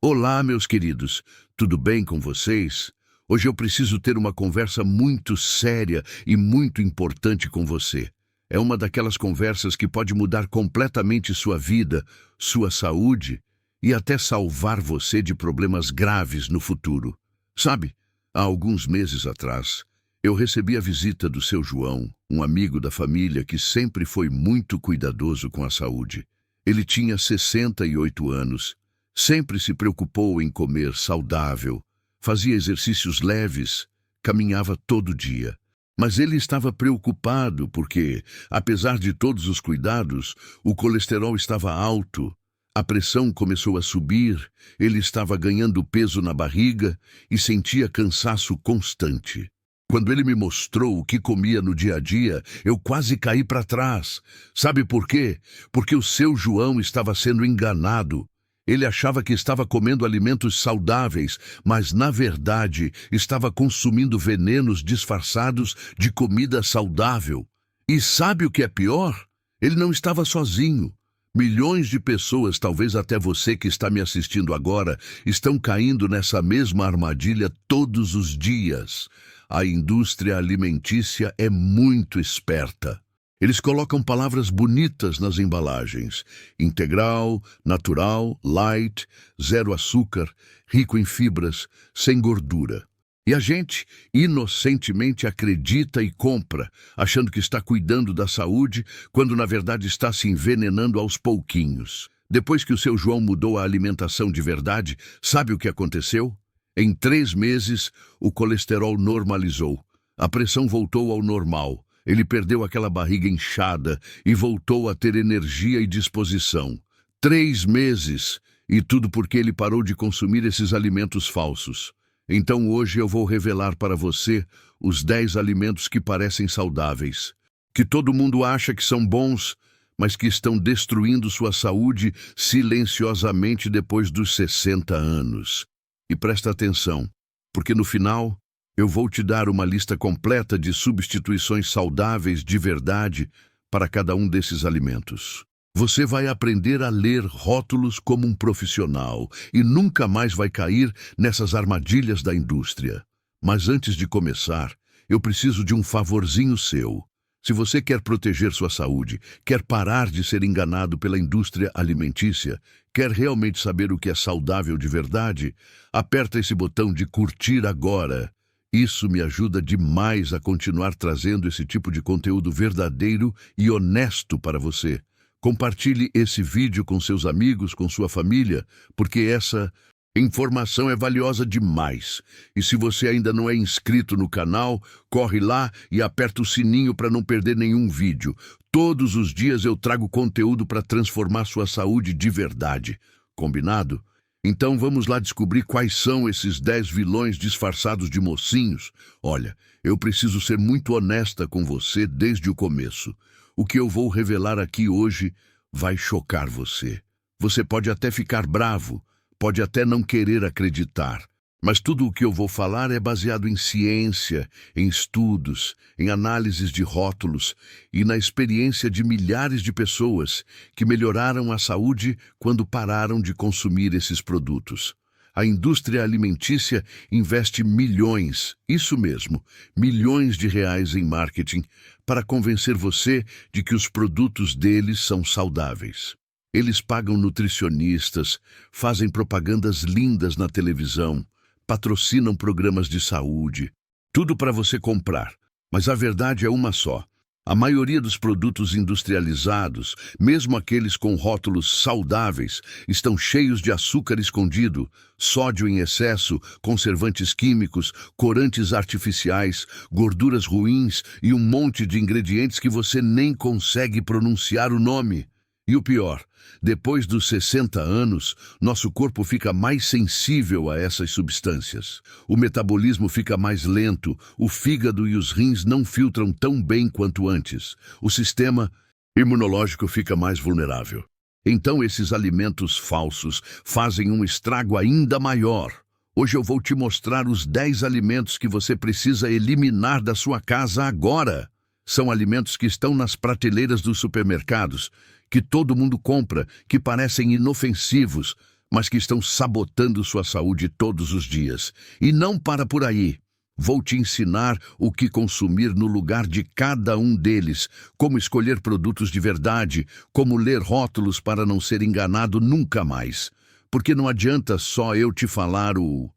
Olá, meus queridos, tudo bem com vocês? Hoje eu preciso ter uma conversa muito séria e muito importante com você. É uma daquelas conversas que pode mudar completamente sua vida, sua saúde e até salvar você de problemas graves no futuro. Sabe, há alguns meses atrás, eu recebi a visita do seu João, um amigo da família que sempre foi muito cuidadoso com a saúde. Ele tinha 68 anos. Sempre se preocupou em comer saudável, fazia exercícios leves, caminhava todo dia. Mas ele estava preocupado porque, apesar de todos os cuidados, o colesterol estava alto, a pressão começou a subir, ele estava ganhando peso na barriga e sentia cansaço constante. Quando ele me mostrou o que comia no dia a dia, eu quase caí para trás. Sabe por quê? Porque o seu João estava sendo enganado. Ele achava que estava comendo alimentos saudáveis, mas, na verdade, estava consumindo venenos disfarçados de comida saudável. E sabe o que é pior? Ele não estava sozinho. Milhões de pessoas, talvez até você que está me assistindo agora, estão caindo nessa mesma armadilha todos os dias. A indústria alimentícia é muito esperta. Eles colocam palavras bonitas nas embalagens: integral, natural, light, zero açúcar, rico em fibras, sem gordura. E a gente inocentemente acredita e compra, achando que está cuidando da saúde, quando na verdade está se envenenando aos pouquinhos. Depois que o seu João mudou a alimentação de verdade, sabe o que aconteceu? Em 3 meses, o colesterol normalizou. A pressão voltou ao normal. Ele perdeu aquela barriga inchada e voltou a ter energia e disposição. 3 meses, e tudo porque ele parou de consumir esses alimentos falsos. Então hoje eu vou revelar para você os 10 alimentos que parecem saudáveis, que todo mundo acha que são bons, mas que estão destruindo sua saúde silenciosamente depois dos 60 anos. E presta atenção, porque no final eu vou te dar uma lista completa de substituições saudáveis de verdade para cada um desses alimentos. Você vai aprender a ler rótulos como um profissional e nunca mais vai cair nessas armadilhas da indústria. Mas antes de começar, eu preciso de um favorzinho seu. Se você quer proteger sua saúde, quer parar de ser enganado pela indústria alimentícia, quer realmente saber o que é saudável de verdade, aperta esse botão de curtir agora. Isso me ajuda demais a continuar trazendo esse tipo de conteúdo verdadeiro e honesto para você. Compartilhe esse vídeo com seus amigos, com sua família, porque essa informação é valiosa demais. E se você ainda não é inscrito no canal, corre lá e aperta o sininho para não perder nenhum vídeo. Todos os dias eu trago conteúdo para transformar sua saúde de verdade. Combinado? Então vamos lá descobrir quais são esses 10 vilões disfarçados de mocinhos. Olha, eu preciso ser muito honesta com você desde o começo. O que eu vou revelar aqui hoje vai chocar você. Você pode até ficar bravo, pode até não querer acreditar. Mas tudo o que eu vou falar é baseado em ciência, em estudos, em análises de rótulos e na experiência de milhares de pessoas que melhoraram a saúde quando pararam de consumir esses produtos. A indústria alimentícia investe milhões, isso mesmo, milhões de reais em marketing para convencer você de que os produtos deles são saudáveis. Eles pagam nutricionistas, fazem propagandas lindas na televisão, patrocinam programas de saúde, tudo para você comprar. Mas a verdade é uma só. A maioria dos produtos industrializados, mesmo aqueles com rótulos saudáveis, estão cheios de açúcar escondido, sódio em excesso, conservantes químicos, corantes artificiais, gorduras ruins e um monte de ingredientes que você nem consegue pronunciar o nome. E o pior, depois dos 60 anos, nosso corpo fica mais sensível a essas substâncias. O metabolismo fica mais lento, o fígado e os rins não filtram tão bem quanto antes. O sistema imunológico fica mais vulnerável. Então esses alimentos falsos fazem um estrago ainda maior. Hoje eu vou te mostrar os 10 alimentos que você precisa eliminar da sua casa agora. São alimentos que estão nas prateleiras dos supermercados, que todo mundo compra, que parecem inofensivos, mas que estão sabotando sua saúde todos os dias. E não para por aí. Vou te ensinar o que consumir no lugar de cada um deles, como escolher produtos de verdade, como ler rótulos para não ser enganado nunca mais. Porque não adianta só eu te falar o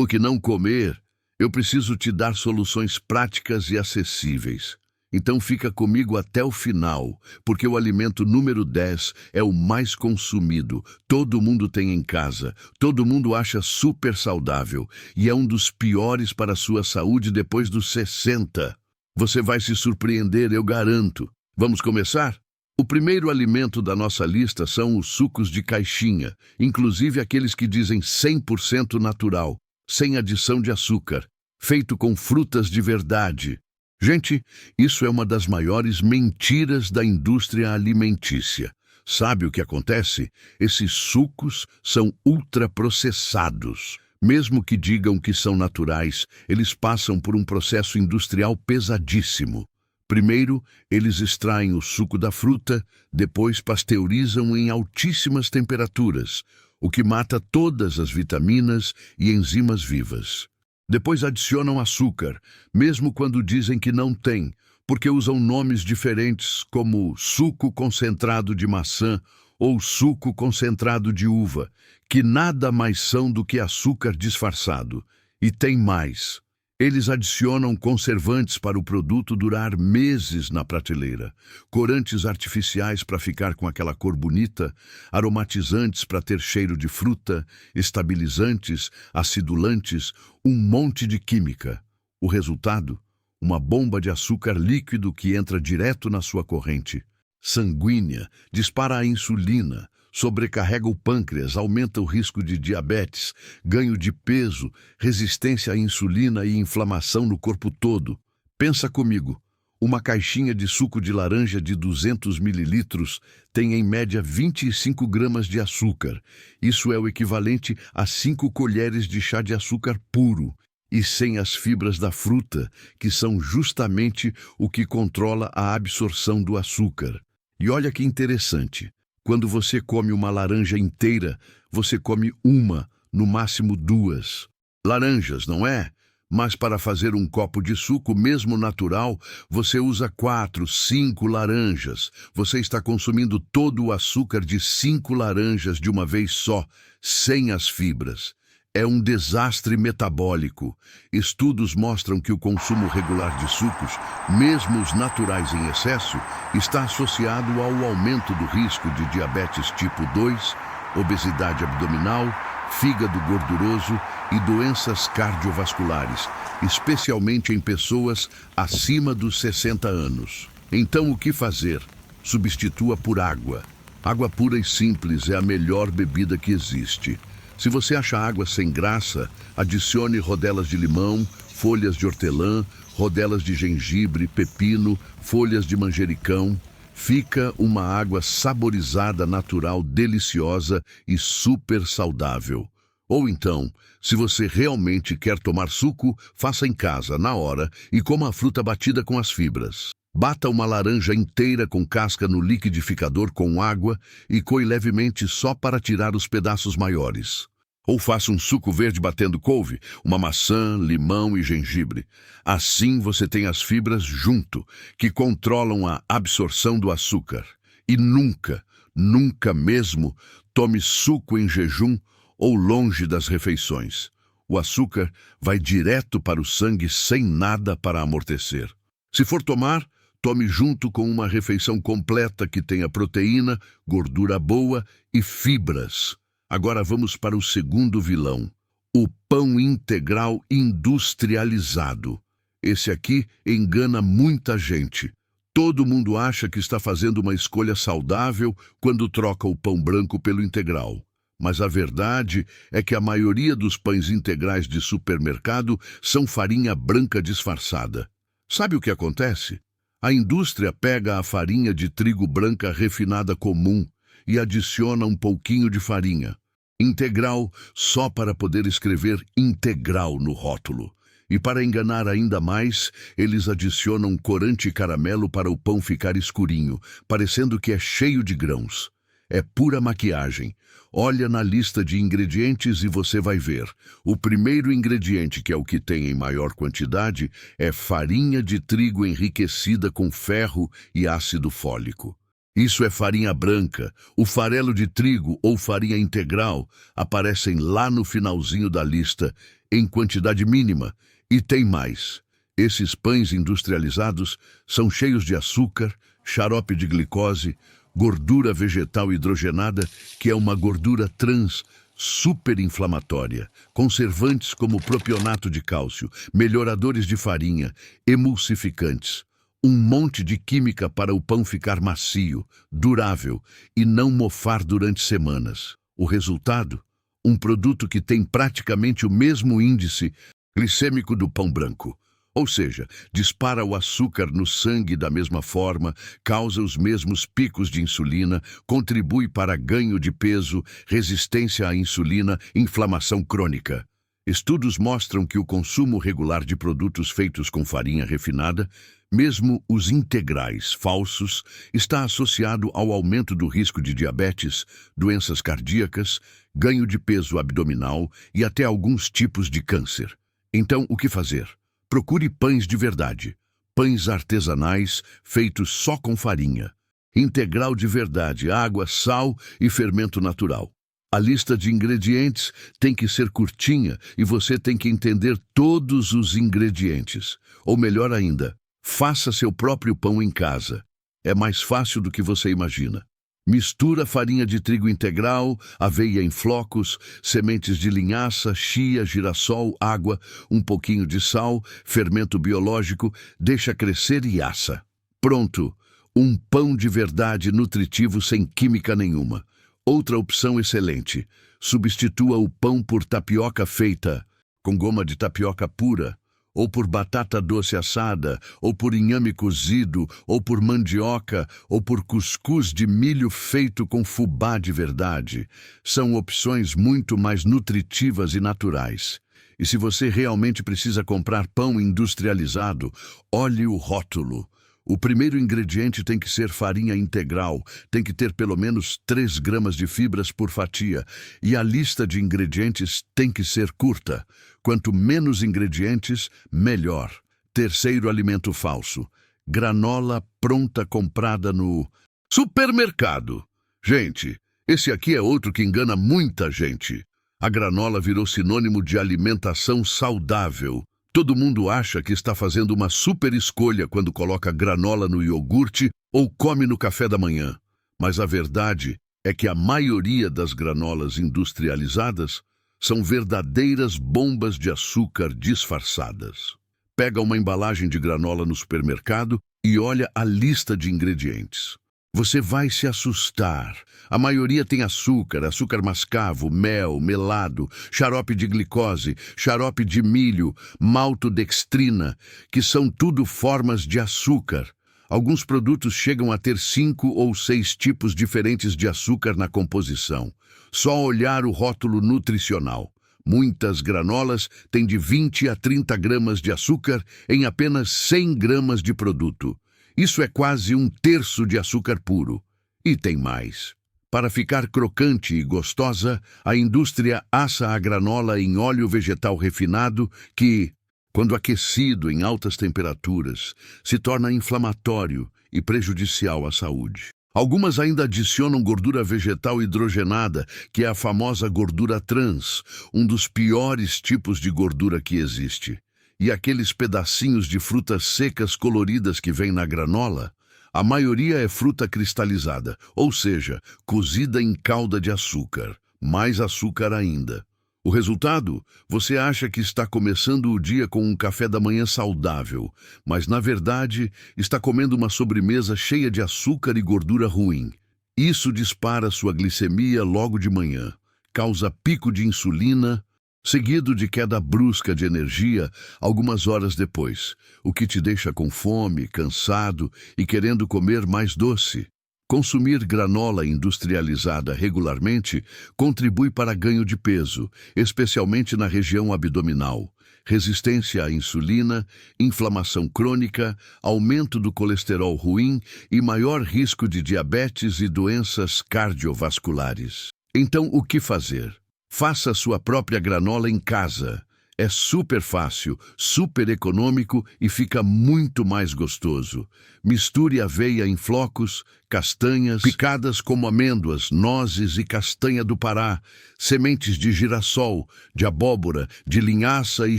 que não comer, eu preciso te dar soluções práticas e acessíveis. Então fica comigo até o final, porque o alimento número 10 é o mais consumido, todo mundo tem em casa, todo mundo acha super saudável e é um dos piores para a sua saúde depois dos 60. Você vai se surpreender, eu garanto. Vamos começar? O primeiro alimento da nossa lista são os sucos de caixinha, inclusive aqueles que dizem 100% natural, sem adição de açúcar, feito com frutas de verdade. Gente, isso é uma das maiores mentiras da indústria alimentícia. Sabe o que acontece? Esses sucos são ultraprocessados. Mesmo que digam que são naturais, eles passam por um processo industrial pesadíssimo. Primeiro, eles extraem o suco da fruta, depois pasteurizam em altíssimas temperaturas, o que mata todas as vitaminas e enzimas vivas. Depois adicionam açúcar, mesmo quando dizem que não tem, porque usam nomes diferentes como suco concentrado de maçã ou suco concentrado de uva, que nada mais são do que açúcar disfarçado. E tem mais. Eles adicionam conservantes para o produto durar meses na prateleira, corantes artificiais para ficar com aquela cor bonita, aromatizantes para ter cheiro de fruta, estabilizantes, acidulantes, um monte de química. O resultado? Uma bomba de açúcar líquido que entra direto na sua corrente sanguínea, dispara a insulina, sobrecarrega o pâncreas, aumenta o risco de diabetes, ganho de peso, resistência à insulina e inflamação no corpo todo. Pensa comigo, uma caixinha de suco de laranja de 200 mililitros tem em média 25 gramas de açúcar. Isso é o equivalente a 5 colheres de chá de açúcar puro, e sem as fibras da fruta, que são justamente o que controla a absorção do açúcar. E olha que interessante. Quando você come uma laranja inteira, você come uma, no máximo 2 laranjas, não é? Mas para fazer um copo de suco, mesmo natural, você usa 4, 5 laranjas. Você está consumindo todo o açúcar de 5 laranjas de uma vez só, sem as fibras. É um desastre metabólico. Estudos mostram que o consumo regular de sucos, mesmo os naturais em excesso, está associado ao aumento do risco de diabetes tipo 2, obesidade abdominal, fígado gorduroso e doenças cardiovasculares, especialmente em pessoas acima dos 60 anos. Então, o que fazer? Substitua por água. Água pura e simples é a melhor bebida que existe. Se você acha água sem graça, adicione rodelas de limão, folhas de hortelã, rodelas de gengibre, pepino, folhas de manjericão. Fica uma água saborizada, natural, deliciosa e super saudável. Ou então, se você realmente quer tomar suco, faça em casa, na hora, e coma a fruta batida com as fibras. Bata uma laranja inteira com casca no liquidificador com água e coe levemente só para tirar os pedaços maiores. Ou faça um suco verde batendo couve, uma maçã, limão e gengibre. Assim você tem as fibras junto, que controlam a absorção do açúcar. E nunca, nunca mesmo, tome suco em jejum ou longe das refeições. O açúcar vai direto para o sangue sem nada para amortecer. Se for tomar, tome junto com uma refeição completa que tenha proteína, gordura boa e fibras. Agora vamos para o segundo vilão, o pão integral industrializado. Esse aqui engana muita gente. Todo mundo acha que está fazendo uma escolha saudável quando troca o pão branco pelo integral. Mas a verdade é que a maioria dos pães integrais de supermercado são farinha branca disfarçada. Sabe o que acontece? A indústria pega a farinha de trigo branca refinada comum e adiciona um pouquinho de farinha integral só para poder escrever integral no rótulo. E para enganar ainda mais, eles adicionam corante caramelo para o pão ficar escurinho, parecendo que é cheio de grãos. é pura maquiagem. Olha na lista de ingredientes e você vai ver. O primeiro ingrediente, que é o que tem em maior quantidade, é farinha de trigo enriquecida com ferro e ácido fólico. Isso é farinha branca. O farelo de trigo ou farinha integral aparecem lá no finalzinho da lista, em quantidade mínima. E tem mais. Esses pães industrializados são cheios de açúcar, xarope de glicose, gordura vegetal hidrogenada, que é uma gordura trans superinflamatória, conservantes como propionato de cálcio, melhoradores de farinha, emulsificantes. Um monte de química para o pão ficar macio, durável e não mofar durante semanas. O resultado? Um produto que tem praticamente o mesmo índice glicêmico do pão branco. Ou seja, dispara o açúcar no sangue da mesma forma, causa os mesmos picos de insulina, contribui para ganho de peso, resistência à insulina, inflamação crônica. Estudos mostram que o consumo regular de produtos feitos com farinha refinada, mesmo os integrais falsos, está associado ao aumento do risco de diabetes, doenças cardíacas, ganho de peso abdominal e até alguns tipos de câncer. Então, o que fazer? Procure pães de verdade, pães artesanais feitos só com farinha, integral de verdade, água, sal e fermento natural. A lista de ingredientes tem que ser curtinha e você tem que entender todos os ingredientes. Ou melhor ainda, faça seu próprio pão em casa. É mais fácil do que você imagina. Mistura farinha de trigo integral, aveia em flocos, sementes de linhaça, chia, girassol, água, um pouquinho de sal, fermento biológico, deixa crescer e assa. Pronto! Um pão de verdade nutritivo sem química nenhuma. Outra opção excelente. Substitua o pão por tapioca feita com goma de tapioca pura, ou por batata doce assada, ou por inhame cozido, ou por mandioca, ou por cuscuz de milho feito com fubá de verdade. São opções muito mais nutritivas e naturais. E se você realmente precisa comprar pão industrializado, olhe o rótulo. O primeiro ingrediente tem que ser farinha integral, tem que ter pelo menos 3 gramas de fibras por fatia, e a lista de ingredientes tem que ser curta. Quanto menos ingredientes, melhor. Terceiro alimento falso: granola pronta comprada no supermercado. Gente, esse aqui é outro que engana muita gente. A granola virou sinônimo de alimentação saudável. Todo mundo acha que está fazendo uma super escolha quando coloca granola no iogurte ou come no café da manhã. Mas a verdade é que a maioria das granolas industrializadas são verdadeiras bombas de açúcar disfarçadas. Pega uma embalagem de granola no supermercado e olha a lista de ingredientes. Você vai se assustar. A maioria tem açúcar, açúcar mascavo, mel, melado, xarope de glicose, xarope de milho, maltodextrina, que são tudo formas de açúcar. Alguns produtos chegam a ter 5 ou 6 tipos diferentes de açúcar na composição. Só olhar o rótulo nutricional. Muitas granolas têm de 20 a 30 gramas de açúcar em apenas 100 gramas de produto. Isso é quase 1/3 de açúcar puro. E tem mais. Para ficar crocante e gostosa, a indústria assa a granola em óleo vegetal refinado que, quando aquecido em altas temperaturas, se torna inflamatório e prejudicial à saúde. Algumas ainda adicionam gordura vegetal hidrogenada, que é a famosa gordura trans, um dos piores tipos de gordura que existe. E aqueles pedacinhos de frutas secas coloridas que vêm na granola, a maioria é fruta cristalizada, ou seja, cozida em calda de açúcar, mais açúcar ainda. O resultado? Você acha que está começando o dia com um café da manhã saudável, mas na verdade está comendo uma sobremesa cheia de açúcar e gordura ruim. Isso dispara sua glicemia logo de manhã, causa pico de insulina, seguido de queda brusca de energia algumas horas depois, o que te deixa com fome, cansado e querendo comer mais doce. Consumir granola industrializada regularmente contribui para ganho de peso, especialmente na região abdominal. resistência à insulina, inflamação crônica, aumento do colesterol ruim e maior risco de diabetes e doenças cardiovasculares. Então, o que fazer? Faça sua própria granola em casa. É super fácil, super econômico e fica muito mais gostoso. Misture aveia em flocos, castanhas picadas como amêndoas, nozes e castanha do Pará, sementes de girassol, de abóbora, de linhaça e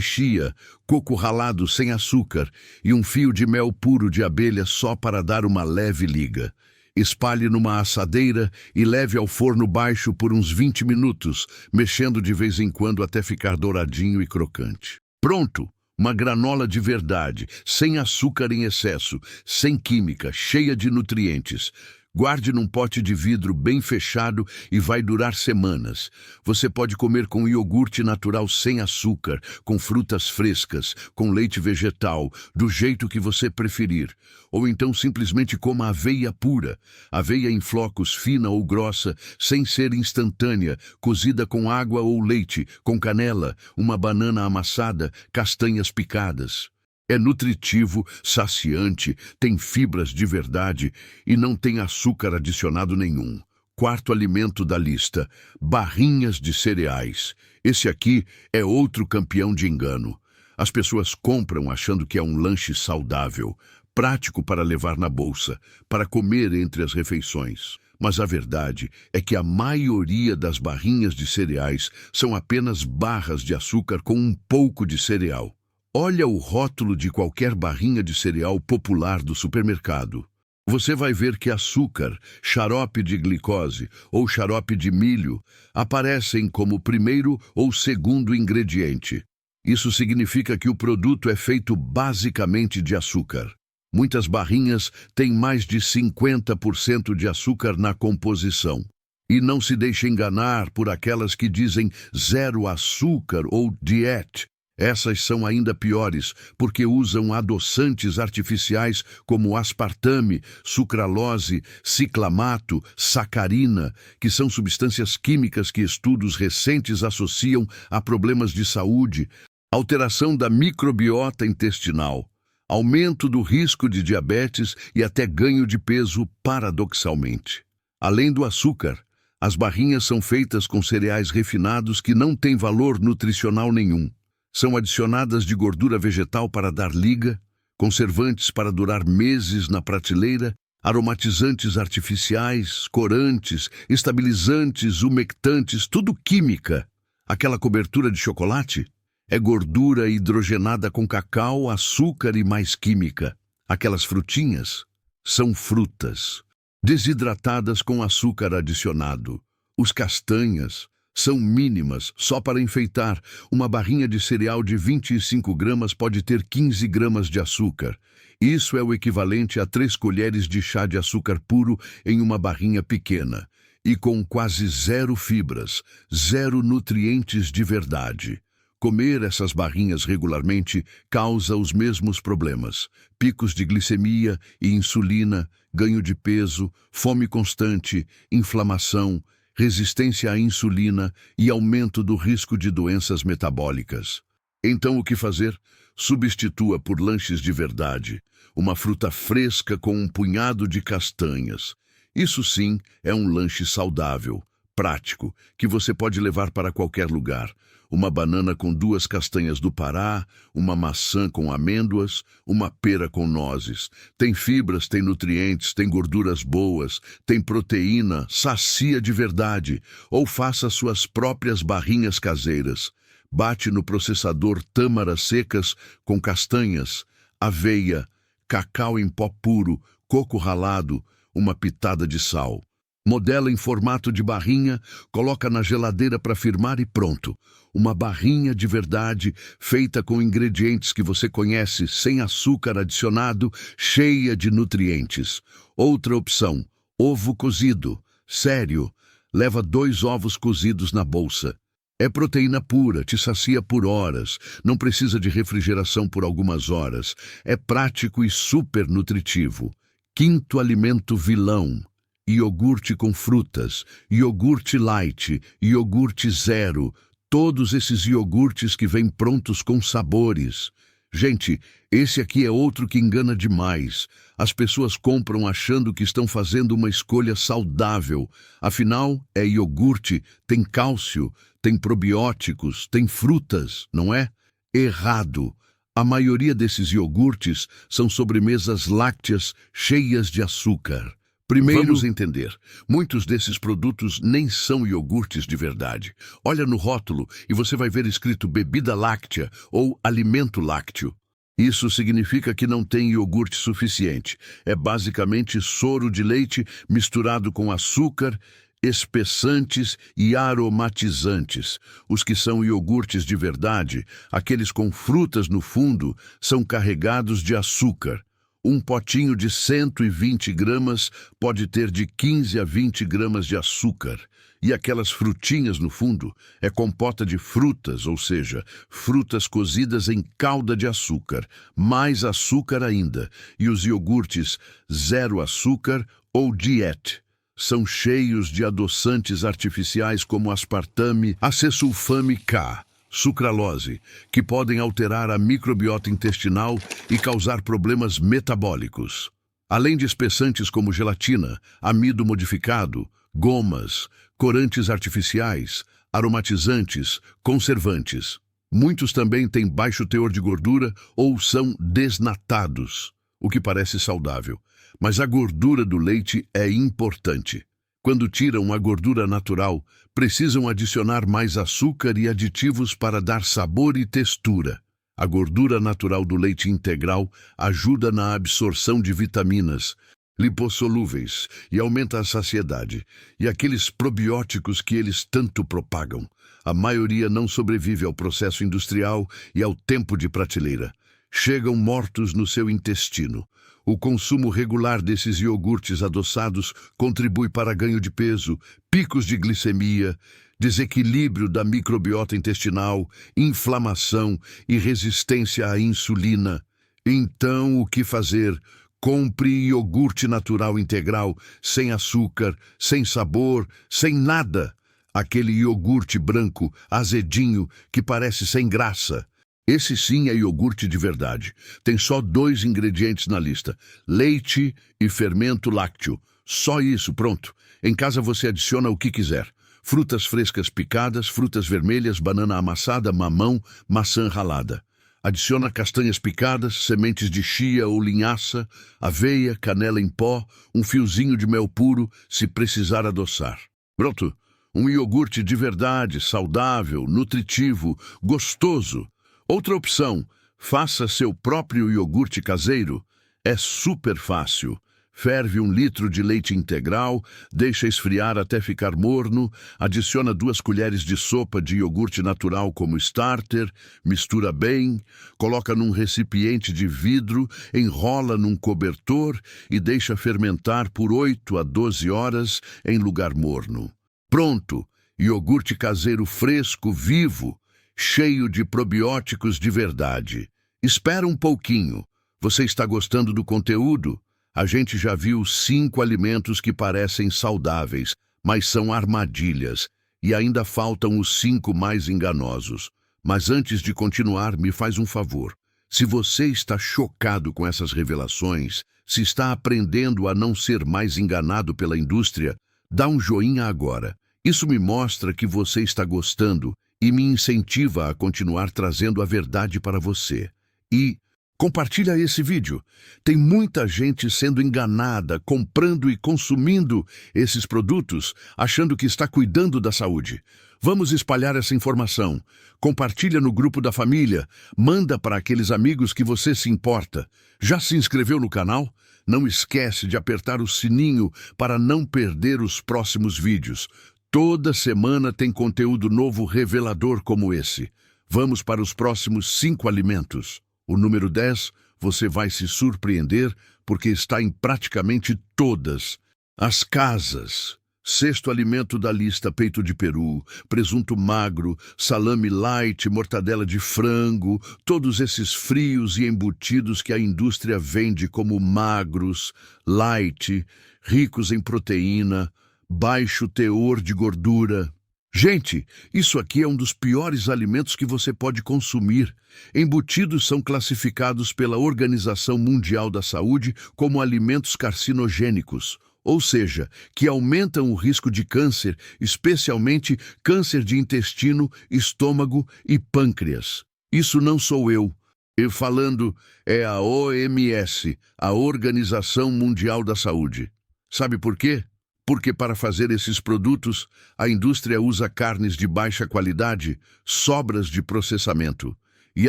chia, coco ralado sem açúcar e um fio de mel puro de abelha só para dar uma leve liga. Espalhe numa assadeira e leve ao forno baixo por uns 20 minutos, mexendo de vez em quando até ficar douradinho e crocante. Pronto! Uma granola de verdade, sem açúcar em excesso, sem química, cheia de nutrientes. Guarde num pote de vidro bem fechado e vai durar semanas. Você pode comer com iogurte natural sem açúcar, com frutas frescas, com leite vegetal, do jeito que você preferir. Ou então simplesmente coma aveia pura, aveia em flocos fina ou grossa, sem ser instantânea, cozida com água ou leite, com canela, uma banana amassada, castanhas picadas. É nutritivo, saciante, tem fibras de verdade e não tem açúcar adicionado nenhum. Quarto alimento da lista, barrinhas de cereais. Esse aqui é outro campeão de engano. As pessoas compram achando que é um lanche saudável, prático para levar na bolsa, para comer entre as refeições. Mas a verdade é que a maioria das barrinhas de cereais são apenas barras de açúcar com um pouco de cereal. Olha o rótulo de qualquer barrinha de cereal popular do supermercado. Você vai ver que açúcar, xarope de glicose ou xarope de milho aparecem como primeiro ou segundo ingrediente. Isso significa que o produto é feito basicamente de açúcar. Muitas barrinhas têm mais de 50% de açúcar na composição. E não se deixe enganar por aquelas que dizem zero açúcar ou diet. Essas são ainda piores, porque usam adoçantes artificiais como aspartame, sucralose, ciclamato, sacarina, que são substâncias químicas que estudos recentes associam a problemas de saúde, alteração da microbiota intestinal, aumento do risco de diabetes e até ganho de peso paradoxalmente. Além do açúcar, as barrinhas são feitas com cereais refinados que não têm valor nutricional nenhum. São adicionadas de gordura vegetal para dar liga, conservantes para durar meses na prateleira, aromatizantes artificiais, corantes, estabilizantes, umectantes, tudo química. Aquela cobertura de chocolate é gordura hidrogenada com cacau, açúcar e mais química. Aquelas frutinhas são frutas, desidratadas com açúcar adicionado. Os castanhas são mínimas, só para enfeitar. Uma barrinha de cereal de 25 gramas pode ter 15 gramas de açúcar. Isso é o equivalente a 3 colheres de chá de açúcar puro em uma barrinha pequena. E com quase zero fibras, zero nutrientes de verdade. Comer essas barrinhas regularmente causa os mesmos problemas: picos de glicemia e insulina, ganho de peso, fome constante, inflamação, resistência à insulina e aumento do risco de doenças metabólicas. Então, o que fazer? Substitua por lanches de verdade, uma fruta fresca com um punhado de castanhas. Isso sim é um lanche saudável, prático, que você pode levar para qualquer lugar. Uma banana com 2 castanhas do Pará, uma maçã com amêndoas, uma pera com nozes. Tem fibras, tem nutrientes, tem gorduras boas, tem proteína, sacia de verdade. Ou faça suas próprias barrinhas caseiras. Bate no processador tâmaras secas com castanhas, aveia, cacau em pó puro, coco ralado, uma pitada de sal. Modela em formato de barrinha, coloca na geladeira para firmar e pronto. Uma barrinha de verdade, feita com ingredientes que você conhece, sem açúcar adicionado, cheia de nutrientes. Outra opção, ovo cozido. Sério, leva 2 ovos cozidos na bolsa. É proteína pura, te sacia por horas, não precisa de refrigeração por algumas horas. É prático e super nutritivo. Quinto alimento vilão. Iogurte com frutas, iogurte light, iogurte zero, todos esses iogurtes que vêm prontos com sabores. Gente, esse aqui é outro que engana demais. As pessoas compram achando que estão fazendo uma escolha saudável. Afinal, é iogurte, tem cálcio, tem probióticos, tem frutas, não é? Errado. A maioria desses iogurtes são sobremesas lácteas cheias de açúcar. Primeiro, vamos entender, muitos desses produtos nem são iogurtes de verdade. Olha no rótulo e você vai ver escrito bebida láctea ou alimento lácteo. Isso significa que não tem iogurte suficiente. É basicamente soro de leite misturado com açúcar, espessantes e aromatizantes. Os que são iogurtes de verdade, aqueles com frutas no fundo, são carregados de açúcar. Um potinho de 120 gramas pode ter de 15 a 20 gramas de açúcar. E aquelas frutinhas no fundo é compota de frutas, ou seja, frutas cozidas em calda de açúcar, mais açúcar ainda. E os iogurtes zero açúcar ou diet são cheios de adoçantes artificiais como aspartame, acesulfame K, sucralose, que podem alterar a microbiota intestinal e causar problemas metabólicos. Além de espessantes como gelatina, amido modificado, gomas, corantes artificiais, aromatizantes, conservantes. Muitos também têm baixo teor de gordura ou são desnatados, o que parece saudável. Mas a gordura do leite é importante. Quando tiram a gordura natural, precisam adicionar mais açúcar e aditivos para dar sabor e textura. A gordura natural do leite integral ajuda na absorção de vitaminas, lipossolúveis e aumenta a saciedade. E aqueles probióticos que eles tanto propagam, a maioria não sobrevive ao processo industrial e ao tempo de prateleira. Chegam mortos no seu intestino. O consumo regular desses iogurtes adoçados contribui para ganho de peso, picos de glicemia, desequilíbrio da microbiota intestinal, inflamação e resistência à insulina. Então, o que fazer? Compre iogurte natural integral, sem açúcar, sem sabor, sem nada. Aquele iogurte branco, azedinho, que parece sem graça. Esse sim é iogurte de verdade. Tem só 2 ingredientes na lista: leite e fermento lácteo. Só isso, pronto. Em casa você adiciona o que quiser. Frutas frescas picadas, frutas vermelhas, banana amassada, mamão, maçã ralada. Adiciona castanhas picadas, sementes de chia ou linhaça, aveia, canela em pó, um fiozinho de mel puro, se precisar adoçar. Pronto. Um iogurte de verdade, saudável, nutritivo, gostoso. Outra opção, faça seu próprio iogurte caseiro. É super fácil. Ferve 1 litro de leite integral, deixa esfriar até ficar morno, adiciona 2 colheres de sopa de iogurte natural como starter, mistura bem, coloca num recipiente de vidro, enrola num cobertor e deixa fermentar por 8 a 12 horas em lugar morno. Pronto! Iogurte caseiro fresco, vivo, cheio de probióticos de verdade. Espera um pouquinho. Você está gostando do conteúdo? A gente já viu 5 alimentos que parecem saudáveis, mas são armadilhas, e ainda faltam os 5 mais enganosos. Mas antes de continuar, me faz um favor. Se você está chocado com essas revelações, se está aprendendo a não ser mais enganado pela indústria, dá um joinha agora. Isso me mostra que você está gostando e me incentiva a continuar trazendo a verdade para você. E compartilha esse vídeo. Tem muita gente sendo enganada, comprando e consumindo esses produtos, achando que está cuidando da saúde. Vamos espalhar essa informação. Compartilha no grupo da família. Manda para aqueles amigos que você se importa. Já se inscreveu no canal? Não esquece de apertar o sininho para não perder os próximos vídeos. Toda semana tem conteúdo novo revelador como esse. Vamos para os próximos 5 alimentos. O número 10, você vai se surpreender porque está em praticamente todas as casas. 6º alimento da lista: peito de peru, presunto magro, salame light, mortadela de frango, todos esses frios e embutidos que a indústria vende como magros, light, ricos em proteína, baixo teor de gordura. Gente, isso aqui é um dos piores alimentos que você pode consumir. Embutidos são classificados pela Organização Mundial da Saúde como alimentos carcinogênicos, ou seja, que aumentam o risco de câncer, especialmente câncer de intestino, estômago e pâncreas. Isso não sou eu. Eu falando é a OMS, a Organização Mundial da Saúde. Sabe por quê? Porque para fazer esses produtos, a indústria usa carnes de baixa qualidade, sobras de processamento, e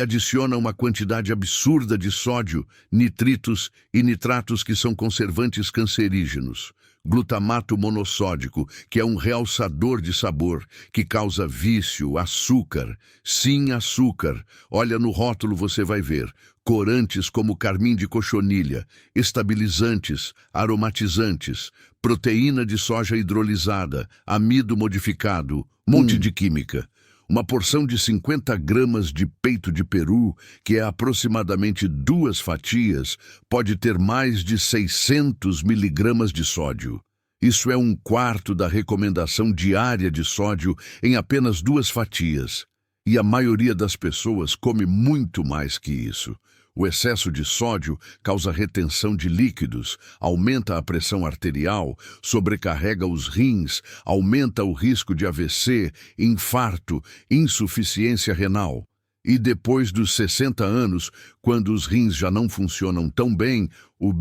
adiciona uma quantidade absurda de sódio, nitritos e nitratos que são conservantes cancerígenos. Glutamato monossódico, que é um realçador de sabor, que causa vício, açúcar. Sim, açúcar. Olha no rótulo, você vai ver. Corantes como carmim de cochonilha, estabilizantes, aromatizantes, proteína de soja hidrolisada, amido modificado, monte de química. Uma porção de 50 gramas de peito de peru, que é aproximadamente 2 fatias, pode ter mais de 600 miligramas de sódio. Isso é 1/4 da recomendação diária de sódio em apenas 2 fatias. E a maioria das pessoas come muito mais que isso. O excesso de sódio causa retenção de líquidos, aumenta a pressão arterial, sobrecarrega os rins, aumenta o risco de AVC, infarto, insuficiência renal. E depois dos 60 anos, quando os rins já não funcionam tão bem, o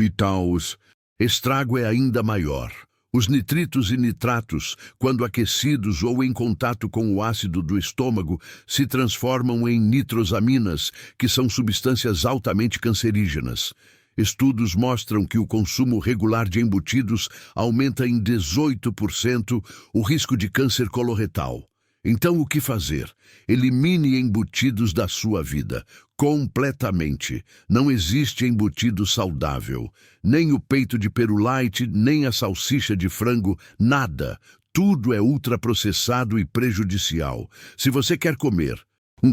estrago é ainda maior. Os nitritos e nitratos, quando aquecidos ou em contato com o ácido do estômago, se transformam em nitrosaminas, que são substâncias altamente cancerígenas. Estudos mostram que o consumo regular de embutidos aumenta em 18% o risco de câncer coloretal. Então, o que fazer? Elimine embutidos da sua vida, completamente. Não existe embutido saudável. Nem o peito de peru light, nem a salsicha de frango, nada. Tudo é ultraprocessado e prejudicial. Se você quer comer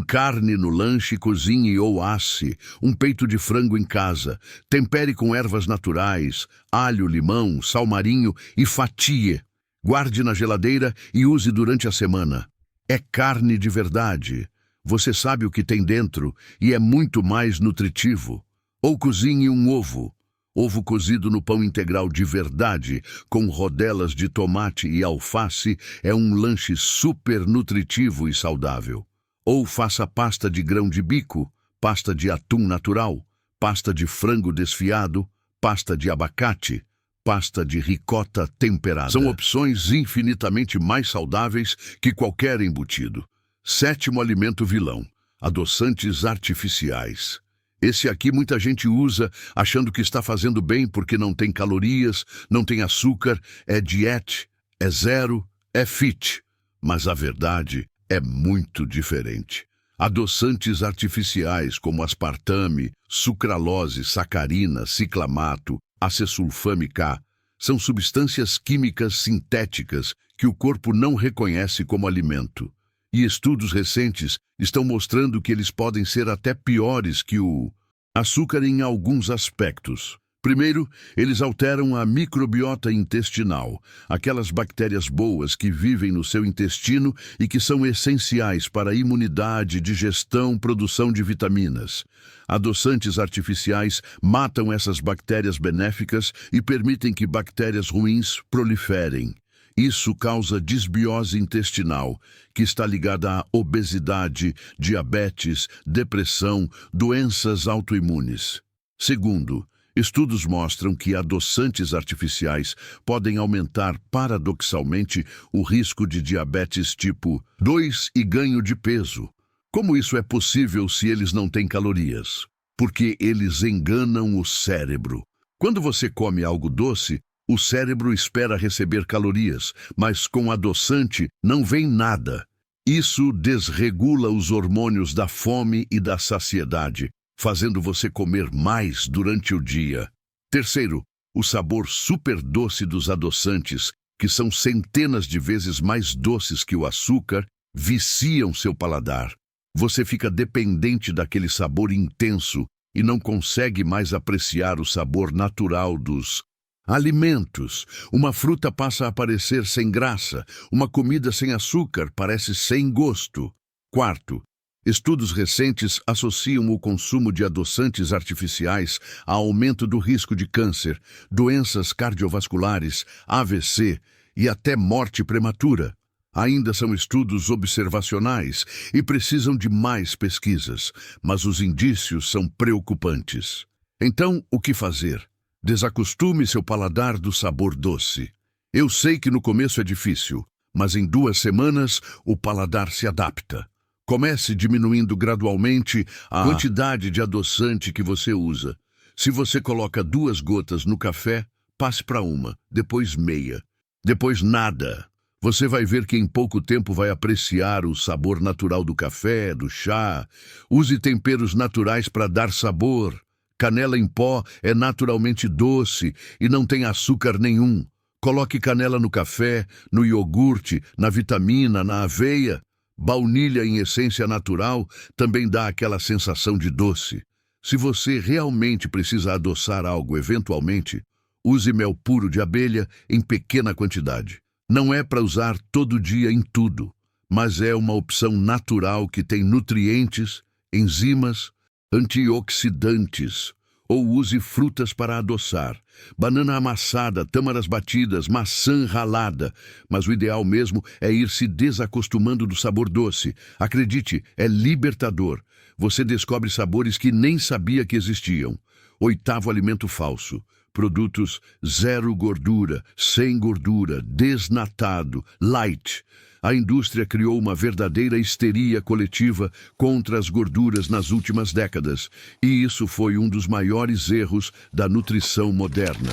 carne no lanche, cozinhe ou asse, um peito de frango em casa, tempere com ervas naturais, alho, limão, sal marinho e fatie. Guarde na geladeira e use durante a semana. É carne de verdade. Você sabe o que tem dentro e é muito mais nutritivo. Ou cozinhe um ovo. Ovo cozido no pão integral de verdade, com rodelas de tomate e alface, é um lanche super nutritivo e saudável. Ou faça pasta de grão de bico, pasta de atum natural, pasta de frango desfiado, pasta de abacate, pasta de ricota temperada. São opções infinitamente mais saudáveis que qualquer embutido. 7º alimento vilão: adoçantes artificiais. Esse aqui muita gente usa achando que está fazendo bem porque não tem calorias, não tem açúcar, é diet, é zero, é fit. Mas a verdade é muito diferente. Adoçantes artificiais como aspartame, sucralose, sacarina, ciclamato, acesulfame K, são substâncias químicas sintéticas que o corpo não reconhece como alimento. E estudos recentes estão mostrando que eles podem ser até piores que o açúcar em alguns aspectos. Primeiro, eles alteram a microbiota intestinal, aquelas bactérias boas que vivem no seu intestino e que são essenciais para a imunidade, digestão, produção de vitaminas. Adoçantes artificiais matam essas bactérias benéficas e permitem que bactérias ruins proliferem. Isso causa disbiose intestinal, que está ligada à obesidade, diabetes, depressão, doenças autoimunes. Segundo, estudos mostram que adoçantes artificiais podem aumentar paradoxalmente o risco de diabetes tipo 2 e ganho de peso. Como isso é possível se eles não têm calorias? Porque eles enganam o cérebro. Quando você come algo doce, o cérebro espera receber calorias, mas com adoçante não vem nada. Isso desregula os hormônios da fome e da saciedade, fazendo você comer mais durante o dia. Terceiro, o sabor super doce dos adoçantes, que são centenas de vezes mais doces que o açúcar, viciam seu paladar. Você fica dependente daquele sabor intenso e não consegue mais apreciar o sabor natural dos Alimentos. Uma fruta passa a parecer sem graça. Uma comida sem açúcar parece sem gosto. Quarto, estudos recentes associam o consumo de adoçantes artificiais a aumento do risco de câncer, doenças cardiovasculares, AVC e até morte prematura. Ainda são estudos observacionais e precisam de mais pesquisas, mas os indícios são preocupantes. Então, o que fazer? Desacostume seu paladar do sabor doce. Eu sei que no começo é difícil, mas em 2 semanas o paladar se adapta. Comece diminuindo gradualmente a quantidade de adoçante que você usa. Se você coloca 2 gotas no café, passe para 1, depois meia, depois nada. Você vai ver que em pouco tempo vai apreciar o sabor natural do café, do chá. Use temperos naturais para dar sabor. Canela em pó é naturalmente doce e não tem açúcar nenhum. Coloque canela no café, no iogurte, na vitamina, na aveia. Baunilha em essência natural também dá aquela sensação de doce. Se você realmente precisa adoçar algo eventualmente, use mel puro de abelha em pequena quantidade. Não é para usar todo dia em tudo, mas é uma opção natural que tem nutrientes, enzimas, antioxidantes. Ou use frutas para adoçar. Banana amassada, tâmaras batidas, maçã ralada. Mas o ideal mesmo é ir se desacostumando do sabor doce. Acredite, é libertador. Você descobre sabores que nem sabia que existiam. 8º alimento falso. Produtos zero gordura, sem gordura, desnatado, light. A indústria criou uma verdadeira histeria coletiva contra as gorduras nas últimas décadas, e isso foi um dos maiores erros da nutrição moderna.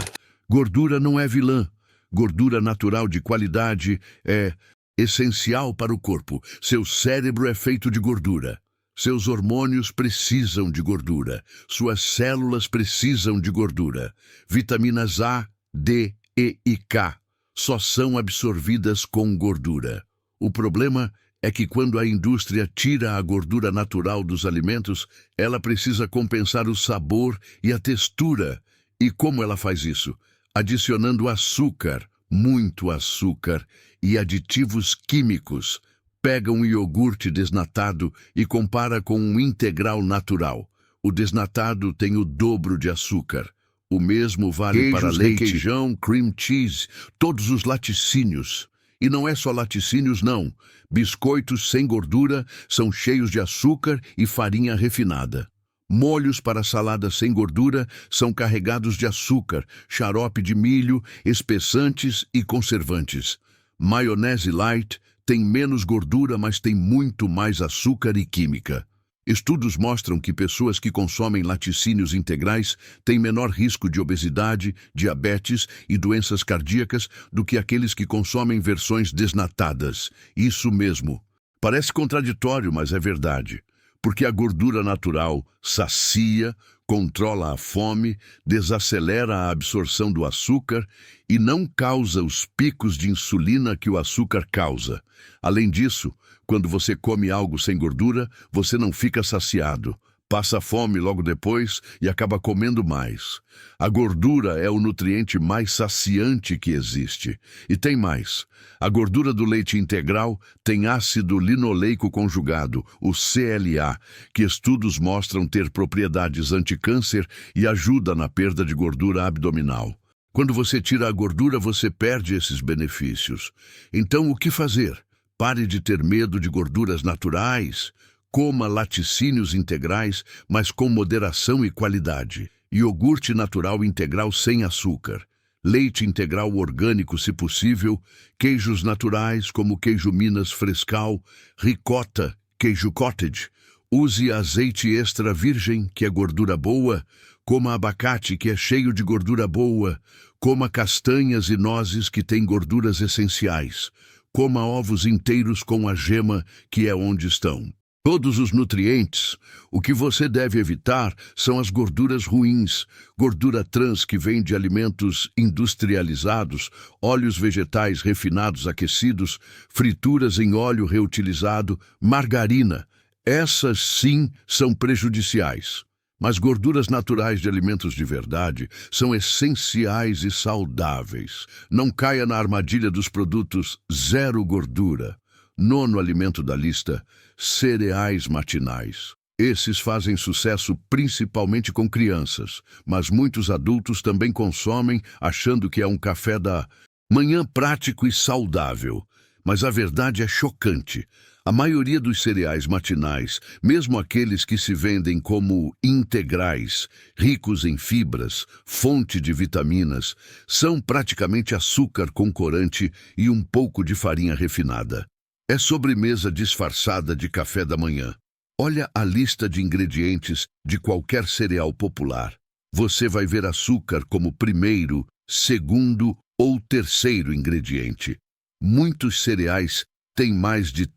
Gordura não é vilã. Gordura natural de qualidade é essencial para o corpo. Seu cérebro é feito de gordura. Seus hormônios precisam de gordura. Suas células precisam de gordura. Vitaminas A, D, E e K só são absorvidas com gordura. O problema é que quando a indústria tira a gordura natural dos alimentos, ela precisa compensar o sabor e a textura. E como ela faz isso? Adicionando açúcar, muito açúcar e aditivos químicos. Pega um iogurte desnatado e compara com um integral natural. O desnatado tem o dobro de açúcar. O mesmo vale Queijos, para leite, requeijão, cream cheese, todos os laticínios. E não é só laticínios, não. Biscoitos sem gordura são cheios de açúcar e farinha refinada. Molhos para saladas sem gordura são carregados de açúcar, xarope de milho, espessantes e conservantes. Maionese light tem menos gordura, mas tem muito mais açúcar e química. Estudos mostram que pessoas que consomem laticínios integrais têm menor risco de obesidade, diabetes e doenças cardíacas do que aqueles que consomem versões desnatadas. Isso mesmo. Parece contraditório, mas é verdade. Porque a gordura natural sacia, controla a fome, desacelera a absorção do açúcar e não causa os picos de insulina que o açúcar causa. Além disso, quando você come algo sem gordura, você não fica saciado. Passa fome logo depois e acaba comendo mais. A gordura é o nutriente mais saciante que existe. E tem mais. A gordura do leite integral tem ácido linoleico conjugado, o CLA, que estudos mostram ter propriedades anticâncer e ajuda na perda de gordura abdominal. Quando você tira a gordura, você perde esses benefícios. Então, o que fazer? Pare de ter medo de gorduras naturais. Coma laticínios integrais, mas com moderação e qualidade. Iogurte natural integral sem açúcar. Leite integral orgânico, se possível. Queijos naturais, como queijo Minas Frescal, ricota, queijo cottage. Use azeite extra virgem, que é gordura boa. Coma abacate, que é cheio de gordura boa. Coma castanhas e nozes, que têm gorduras essenciais. Coma ovos inteiros com a gema, que é onde estão todos os nutrientes. O que você deve evitar são as gorduras ruins, gordura trans que vem de alimentos industrializados, óleos vegetais refinados aquecidos, frituras em óleo reutilizado, margarina. Essas sim são prejudiciais. Mas gorduras naturais de alimentos de verdade são essenciais e saudáveis. Não caia na armadilha dos produtos zero gordura. Nono alimento da lista: cereais matinais. Esses fazem sucesso principalmente com crianças, mas muitos adultos também consomem achando que é um café da manhã prático e saudável. Mas a verdade é chocante. A maioria dos cereais matinais, mesmo aqueles que se vendem como integrais, ricos em fibras, fonte de vitaminas, são praticamente açúcar com corante e um pouco de farinha refinada. É sobremesa disfarçada de café da manhã. Olha a lista de ingredientes de qualquer cereal popular. Você vai ver açúcar como primeiro, segundo ou terceiro ingrediente. Muitos cereais têm mais de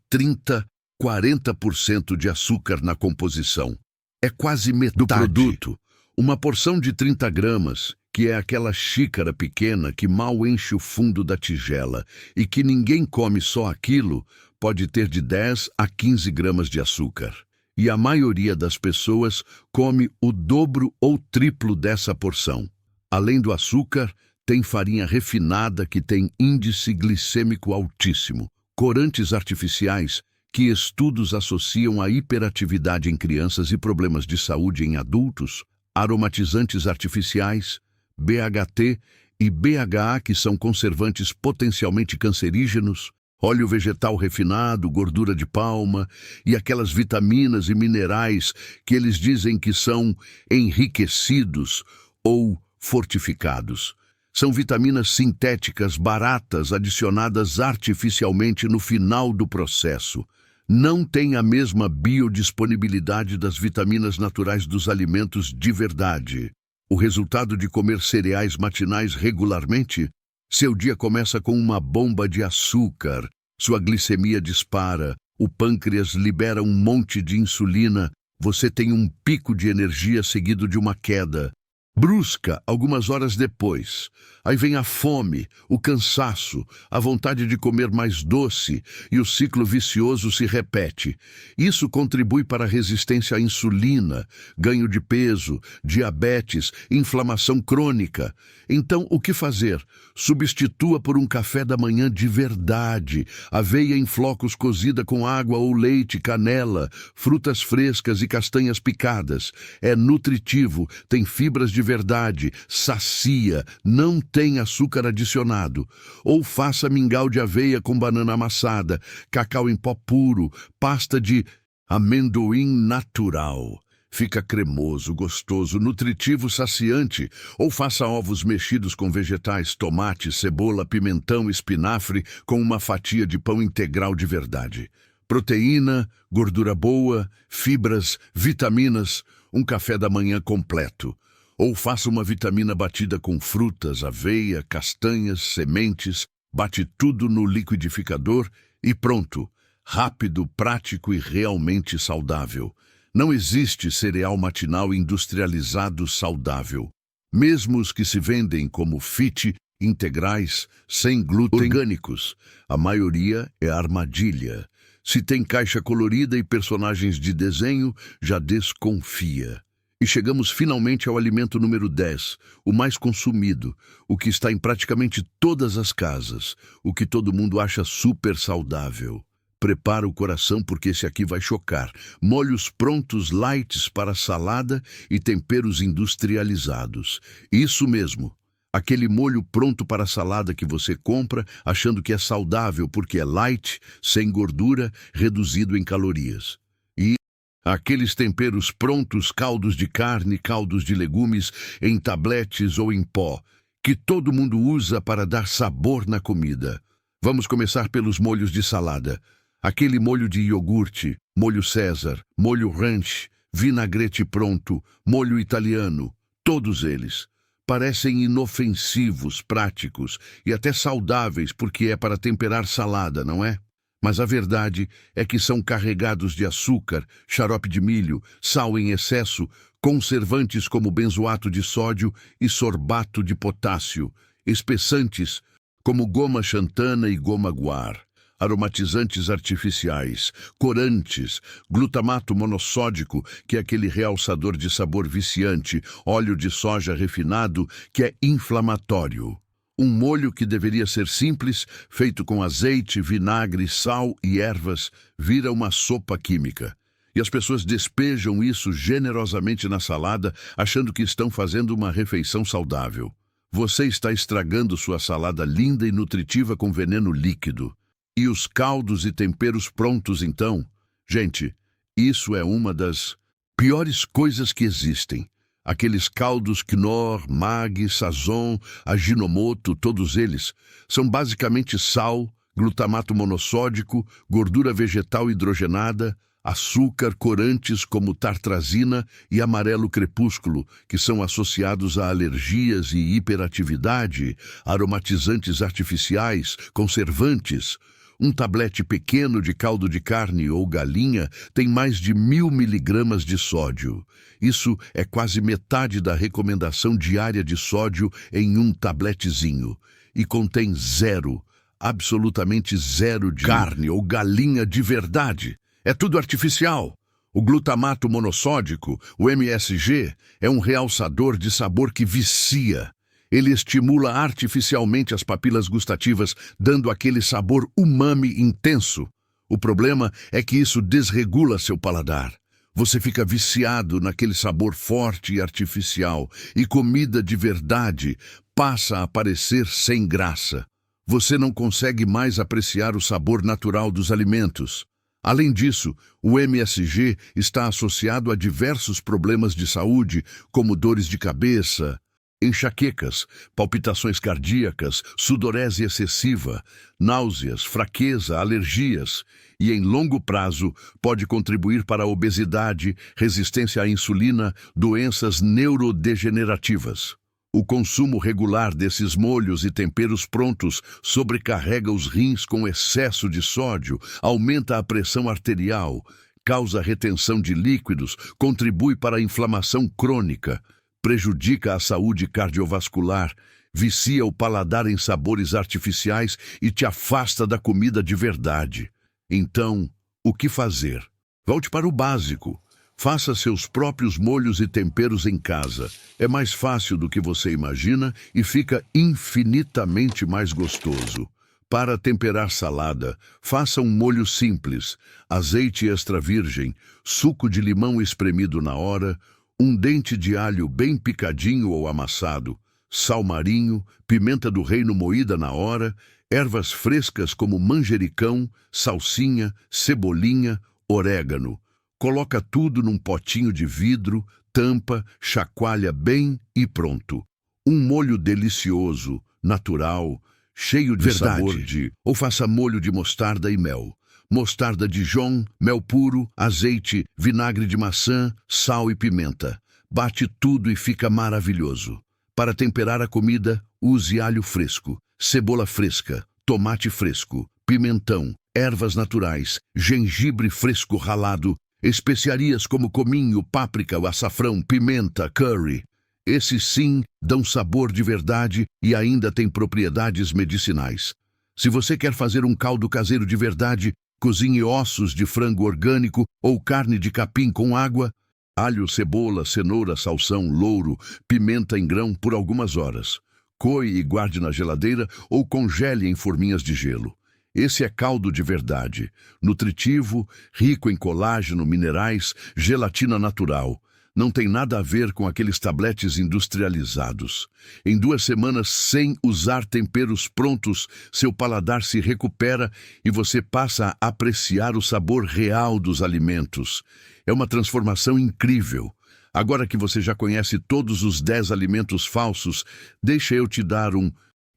40% de açúcar na composição. É quase metade do produto. Uma porção de 30 gramas, que é aquela xícara pequena que mal enche o fundo da tigela e que ninguém come só aquilo, pode ter de 10 a 15 gramas de açúcar. E a maioria das pessoas come o dobro ou triplo dessa porção. Além do açúcar, tem farinha refinada que tem índice glicêmico altíssimo, corantes artificiais que estudos associam à hiperatividade em crianças e problemas de saúde em adultos, aromatizantes artificiais, BHT e BHA que são conservantes potencialmente cancerígenos, óleo vegetal refinado, gordura de palma e aquelas vitaminas e minerais que eles dizem que são enriquecidos ou fortificados. São vitaminas sintéticas baratas adicionadas artificialmente no final do processo. Não tem a mesma biodisponibilidade das vitaminas naturais dos alimentos de verdade. O resultado de comer cereais matinais regularmente? Seu dia começa com uma bomba de açúcar, sua glicemia dispara, o pâncreas libera um monte de insulina, você tem um pico de energia seguido de uma queda brusca algumas horas depois. Aí vem a fome, o cansaço, a vontade de comer mais doce e o ciclo vicioso se repete. Isso contribui para a resistência à insulina, ganho de peso, diabetes, inflamação crônica. Então, o que fazer? Substitua por um café da manhã de verdade, aveia em flocos cozida com água ou leite, canela, frutas frescas e castanhas picadas. É nutritivo, tem fibras de verdade, sacia, não tem açúcar adicionado. Ou faça mingau de aveia com banana amassada, cacau em pó puro, pasta de amendoim natural. Fica cremoso, gostoso, nutritivo, saciante. Ou faça ovos mexidos com vegetais, tomate, cebola, pimentão, espinafre, com uma fatia de pão integral de verdade. Proteína, gordura boa, fibras, vitaminas, um café da manhã completo. Ou faça uma vitamina batida com frutas, aveia, castanhas, sementes, bate tudo no liquidificador e pronto. Rápido, prático e realmente saudável. Não existe cereal matinal industrializado saudável. Mesmo os que se vendem como fit, integrais, sem glúten, orgânicos, a maioria é armadilha. Se tem caixa colorida e personagens de desenho, já desconfia. E chegamos finalmente ao alimento número 10, o mais consumido, o que está em praticamente todas as casas, o que todo mundo acha super saudável. Prepara o coração porque esse aqui vai chocar. Molhos prontos lights para salada e temperos industrializados. Isso mesmo. Aquele molho pronto para salada que você compra achando que é saudável porque é light, sem gordura, reduzido em calorias. E aqueles temperos prontos, caldos de carne, caldos de legumes, em tabletes ou em pó, que todo mundo usa para dar sabor na comida. Vamos começar pelos molhos de salada. Aquele molho de iogurte, molho César, molho ranch, vinagrete pronto, molho italiano, todos eles parecem inofensivos, práticos e até saudáveis porque é para temperar salada, não é? Mas a verdade é que são carregados de açúcar, xarope de milho, sal em excesso, conservantes como benzoato de sódio e sorbato de potássio, espessantes como goma xantana e goma guar. aromatizantes artificiais, corantes, glutamato monossódico, que é aquele realçador de sabor viciante, óleo de soja refinado, que é inflamatório. Um molho que deveria ser simples, feito com azeite, vinagre, sal e ervas, vira uma sopa química. E as pessoas despejam isso generosamente na salada, achando que estão fazendo uma refeição saudável. Você está estragando sua salada linda e nutritiva com veneno líquido. E os caldos e temperos prontos, então? Gente, isso é uma das piores coisas que existem. Aqueles caldos Knorr, Maggi, Sazon, Ajinomoto, todos eles, são basicamente sal, glutamato monossódico, gordura vegetal hidrogenada, açúcar, corantes como tartrazina e amarelo crepúsculo, que são associados a alergias e hiperatividade, aromatizantes artificiais, conservantes. Um tablete pequeno de caldo de carne ou galinha tem mais de 1000 miligramas de sódio. Isso é quase metade da recomendação diária de sódio em um tabletezinho. E contém zero, absolutamente zero de carne ou galinha de verdade. É tudo artificial. O glutamato monossódico, o MSG, é um realçador de sabor que vicia. Ele estimula artificialmente as papilas gustativas, dando aquele sabor umami intenso. O problema é que isso desregula seu paladar. Você fica viciado naquele sabor forte e artificial, e comida de verdade passa a parecer sem graça. Você não consegue mais apreciar o sabor natural dos alimentos. Além disso, o MSG está associado a diversos problemas de saúde, como dores de cabeça, enxaquecas, palpitações cardíacas, sudorese excessiva, náuseas, fraqueza, alergias e, em longo prazo, pode contribuir para a obesidade, resistência à insulina, doenças neurodegenerativas. O consumo regular desses molhos e temperos prontos sobrecarrega os rins com excesso de sódio, aumenta a pressão arterial, causa retenção de líquidos, contribui para a inflamação crônica, prejudica a saúde cardiovascular, vicia o paladar em sabores artificiais e te afasta da comida de verdade. Então, o que fazer? Volte para o básico. Faça seus próprios molhos e temperos em casa. É mais fácil do que você imagina e fica infinitamente mais gostoso. Para temperar salada, faça um molho simples, azeite extra virgem, suco de limão espremido na hora, um dente de alho bem picadinho ou amassado, sal marinho, pimenta do reino moída na hora, ervas frescas como manjericão, salsinha, cebolinha, orégano. Coloca tudo num potinho de vidro, tampa, chacoalha bem e pronto. Um molho delicioso, natural, cheio de sabor de... Ou faça molho de mostarda e mel. Mostarda Dijon, mel puro, azeite, vinagre de maçã, sal e pimenta. Bate tudo e fica maravilhoso. Para temperar a comida, use alho fresco, cebola fresca, tomate fresco, pimentão, ervas naturais, gengibre fresco ralado, especiarias como cominho, páprica, açafrão, pimenta, curry. Esses sim dão sabor de verdade e ainda têm propriedades medicinais. Se você quer fazer um caldo caseiro de verdade, cozinhe ossos de frango orgânico ou carne de capim com água, alho, cebola, cenoura, salsão, louro, pimenta em grão por algumas horas. Coe e guarde na geladeira ou congele em forminhas de gelo. Esse é caldo de verdade, nutritivo, rico em colágeno, minerais, gelatina natural. Não tem nada a ver com aqueles tabletes industrializados. Em 2 semanas, sem usar temperos prontos, seu paladar se recupera e você passa a apreciar o sabor real dos alimentos. É uma transformação incrível. Agora que você já conhece todos os 10 alimentos falsos, deixa eu te dar um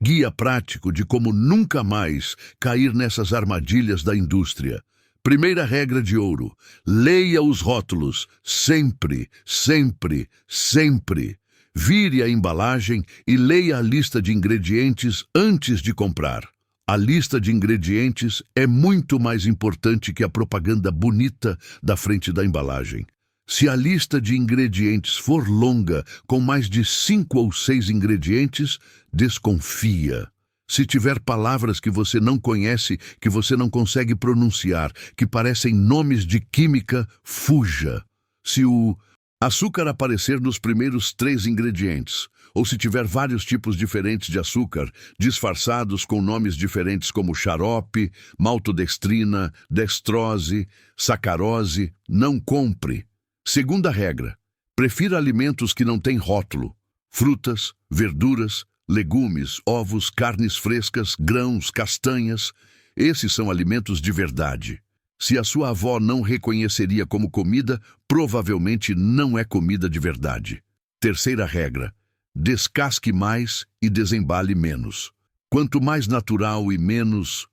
guia prático de como nunca mais cair nessas armadilhas da indústria. Primeira regra de ouro: leia os rótulos, sempre, sempre, sempre. Vire a embalagem e leia a lista de ingredientes antes de comprar. A lista de ingredientes é muito mais importante que a propaganda bonita da frente da embalagem. Se a lista de ingredientes for longa, com mais de 5 ou 6 ingredientes, desconfia. Se tiver palavras que você não conhece, que você não consegue pronunciar, que parecem nomes de química, fuja. Se o açúcar aparecer nos primeiros 3 ingredientes, ou se tiver vários tipos diferentes de açúcar, disfarçados com nomes diferentes como xarope, maltodextrina, dextrose, sacarose, não compre. Segunda regra: prefira alimentos que não têm rótulo. Frutas, verduras, legumes, ovos, carnes frescas, grãos, castanhas. Esses são alimentos de verdade. Se a sua avó não reconheceria como comida, provavelmente não é comida de verdade. Terceira regra: descasque mais e desembale menos. Quanto mais natural e menos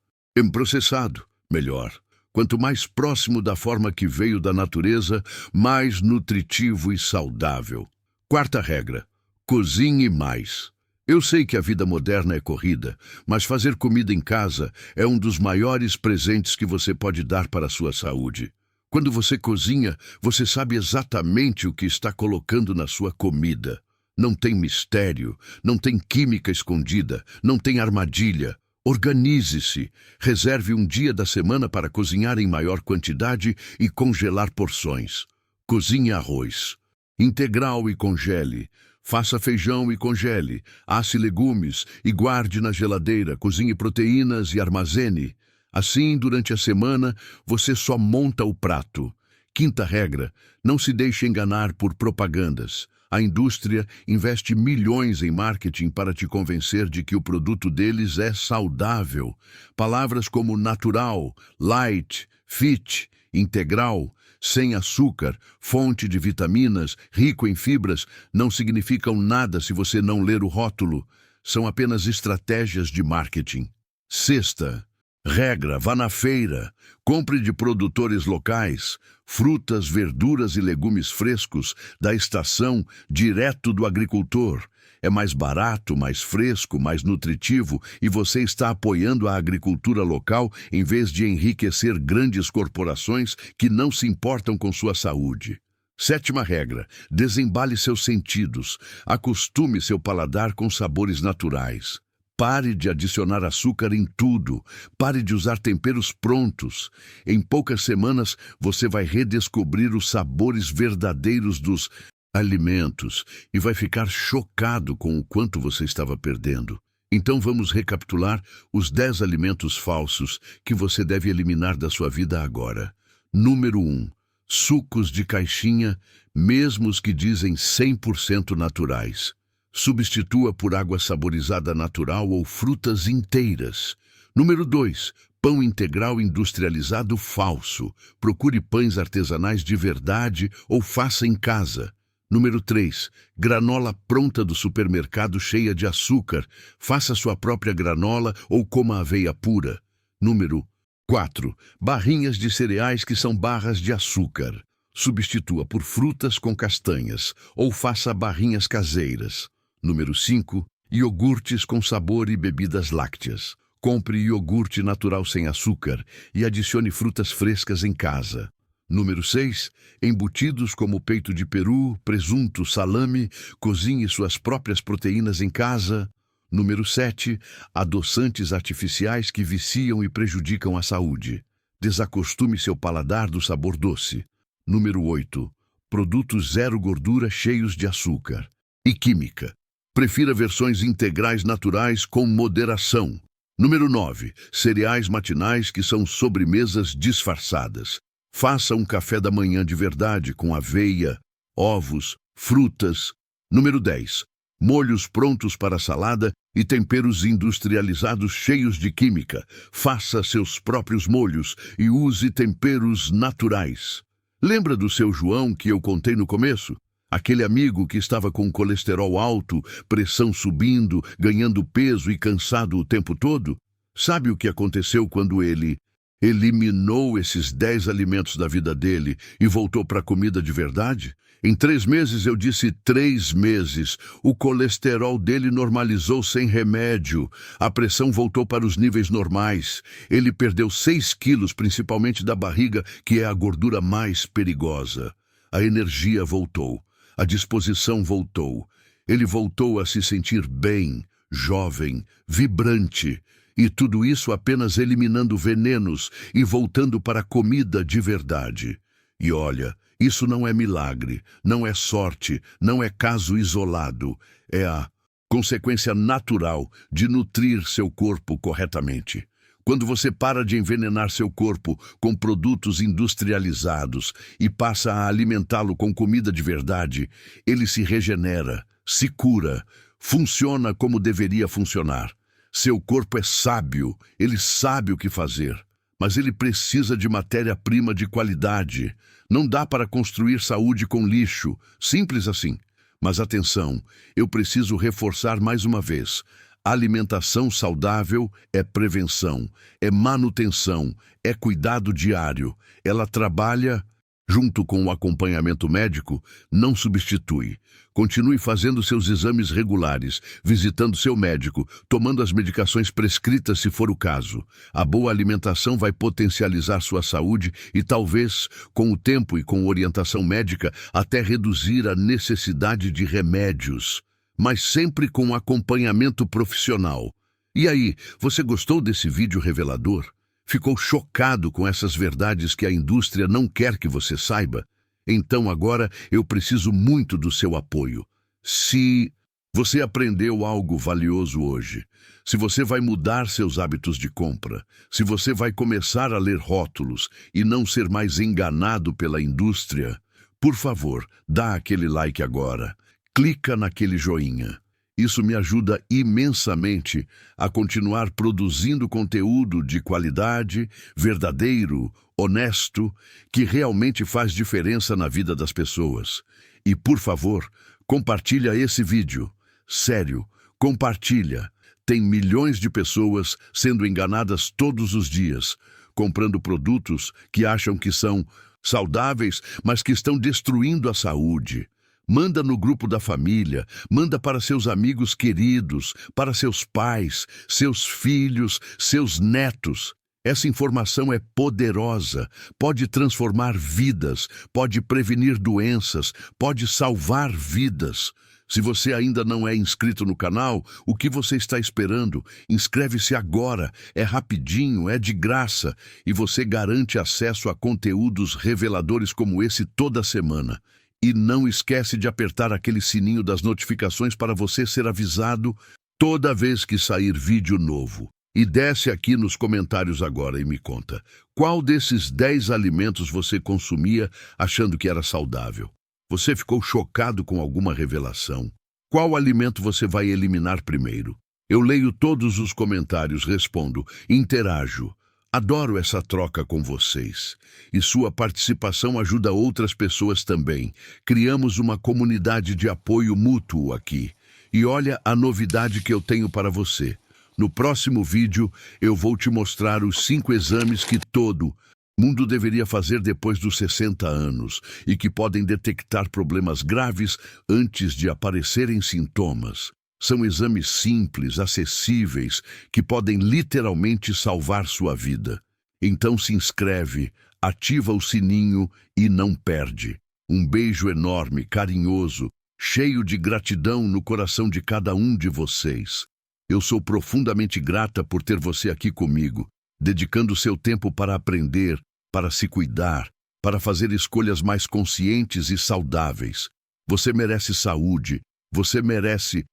processado, melhor. Quanto mais próximo da forma que veio da natureza, mais nutritivo e saudável. Quarta regra: cozinhe mais. Eu sei que a vida moderna é corrida, mas fazer comida em casa é um dos maiores presentes que você pode dar para a sua saúde. Quando você cozinha, você sabe exatamente o que está colocando na sua comida. Não tem mistério, não tem química escondida, não tem armadilha. Organize-se, reserve um dia da semana para cozinhar em maior quantidade e congelar porções. Cozinhe arroz integral e congele. Faça feijão e congele, asse legumes e guarde na geladeira, cozinhe proteínas e armazene. Assim, durante a semana, você só monta o prato. Quinta regra: não se deixe enganar por propagandas. A indústria investe milhões em marketing para te convencer de que o produto deles é saudável. Palavras como natural, light, fit, integral, sem açúcar, fonte de vitaminas, rico em fibras, não significam nada se você não ler o rótulo. São apenas estratégias de marketing. Sexta regra: vá na feira. Compre de produtores locais, frutas, verduras e legumes frescos da estação, direto do agricultor. É mais barato, mais fresco, mais nutritivo e você está apoiando a agricultura local em vez de enriquecer grandes corporações que não se importam com sua saúde. Sétima regra: desembale seus sentidos. Acostume seu paladar com sabores naturais. Pare de adicionar açúcar em tudo. Pare de usar temperos prontos. Em poucas semanas, você vai redescobrir os sabores verdadeiros dos alimentos e vai ficar chocado com o quanto você estava perdendo. Então vamos recapitular os 10 alimentos falsos que você deve eliminar da sua vida agora. Número 1. Sucos de caixinha, mesmo os que dizem 100% naturais. Substitua por água saborizada natural ou frutas inteiras. Número 2. Pão integral industrializado falso. Procure pães artesanais de verdade ou faça em casa. Número 3. Granola pronta do supermercado cheia de açúcar. Faça sua própria granola ou coma aveia pura. Número 4. Barrinhas de cereais que são barras de açúcar. Substitua por frutas com castanhas ou faça barrinhas caseiras. Número 5. Iogurtes com sabor e bebidas lácteas. Compre iogurte natural sem açúcar e adicione frutas frescas em casa. Número 6. Embutidos como peito de peru, presunto, salame. Cozinhe suas próprias proteínas em casa. Número 7. Adoçantes artificiais que viciam e prejudicam a saúde. Desacostume seu paladar do sabor doce. Número 8. Produtos zero gordura cheios de açúcar e química. Prefira versões integrais naturais com moderação. Número 9. Cereais matinais que são sobremesas disfarçadas. Faça um café da manhã de verdade com aveia, ovos, frutas. Número 10. Molhos prontos para salada e temperos industrializados cheios de química. Faça seus próprios molhos e use temperos naturais. Lembra do seu João que eu contei no começo? Aquele amigo que estava com colesterol alto, pressão subindo, ganhando peso e cansado o tempo todo? Sabe o que aconteceu quando ele eliminou esses 10 alimentos da vida dele e voltou para a comida de verdade? Em 3 meses, eu disse 3 meses, o colesterol dele normalizou sem remédio, a pressão voltou para os níveis normais, ele perdeu 6 quilos, principalmente da barriga, que é a gordura mais perigosa. A energia voltou, a disposição voltou, ele voltou a se sentir bem, jovem, vibrante. E tudo isso apenas eliminando venenos e voltando para a comida de verdade. E olha, isso não é milagre, não é sorte, não é caso isolado. É a consequência natural de nutrir seu corpo corretamente. Quando você para de envenenar seu corpo com produtos industrializados e passa a alimentá-lo com comida de verdade, ele se regenera, se cura, funciona como deveria funcionar. Seu corpo é sábio, ele sabe o que fazer, mas ele precisa de matéria-prima de qualidade. Não dá para construir saúde com lixo, simples assim. Mas atenção, eu preciso reforçar mais uma vez. Alimentação saudável é prevenção, é manutenção, é cuidado diário. Ela trabalha junto com o acompanhamento médico, não substitui. Continue fazendo seus exames regulares, visitando seu médico, tomando as medicações prescritas se for o caso. A boa alimentação vai potencializar sua saúde e talvez, com o tempo e com orientação médica, até reduzir a necessidade de remédios. Mas sempre com acompanhamento profissional. E aí, você gostou desse vídeo revelador? Ficou chocado com essas verdades que a indústria não quer que você saiba? Então agora eu preciso muito do seu apoio. Se você aprendeu algo valioso hoje, se você vai mudar seus hábitos de compra, se você vai começar a ler rótulos e não ser mais enganado pela indústria, por favor, dá aquele like agora. Clica naquele joinha. Isso me ajuda imensamente a continuar produzindo conteúdo de qualidade, verdadeiro, honesto, que realmente faz diferença na vida das pessoas. E, por favor, compartilha esse vídeo. Sério, compartilha. Tem milhões de pessoas sendo enganadas todos os dias, comprando produtos que acham que são saudáveis, mas que estão destruindo a saúde. Manda no grupo da família, manda para seus amigos queridos, para seus pais, seus filhos, seus netos. Essa informação é poderosa, pode transformar vidas, pode prevenir doenças, pode salvar vidas. Se você ainda não é inscrito no canal, o que você está esperando? Inscreve-se agora, é rapidinho, é de graça e você garante acesso a conteúdos reveladores como esse toda semana. E não esquece de apertar aquele sininho das notificações para você ser avisado toda vez que sair vídeo novo. E desce aqui nos comentários agora e me conta, qual desses 10 alimentos você consumia achando que era saudável? Você ficou chocado com alguma revelação? Qual alimento você vai eliminar primeiro? Eu leio todos os comentários, respondo, interajo. Adoro essa troca com vocês. E sua participação ajuda outras pessoas também. Criamos uma comunidade de apoio mútuo aqui. E olha a novidade que eu tenho para você. No próximo vídeo, eu vou te mostrar os 5 exames que todo mundo deveria fazer depois dos 60 anos e que podem detectar problemas graves antes de aparecerem sintomas. São exames simples, acessíveis, que podem literalmente salvar sua vida. Então se inscreve, ativa o sininho e não perde. Um beijo enorme, carinhoso, cheio de gratidão no coração de cada um de vocês. Eu sou profundamente grata por ter você aqui comigo, dedicando seu tempo para aprender, para se cuidar, para fazer escolhas mais conscientes e saudáveis. Você merece saúde, você merece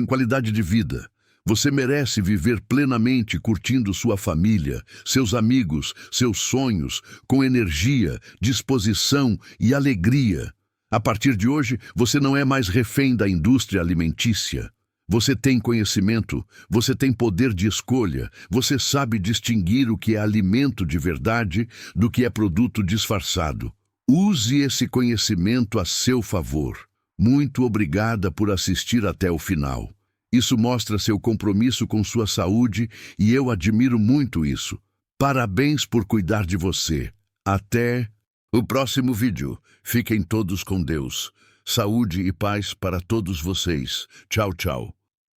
qualidade de vida. Você merece viver plenamente curtindo sua família, seus amigos, seus sonhos, com energia, disposição e alegria. A partir de hoje, você não é mais refém da indústria alimentícia. Você tem conhecimento, você tem poder de escolha, você sabe distinguir o que é alimento de verdade do que é produto disfarçado. Use esse conhecimento a seu favor. Muito obrigada por assistir até o final. Isso mostra seu compromisso com sua saúde e eu admiro muito isso. Parabéns por cuidar de você. Até o próximo vídeo. Fiquem todos com Deus. Saúde e paz para todos vocês. Tchau, tchau.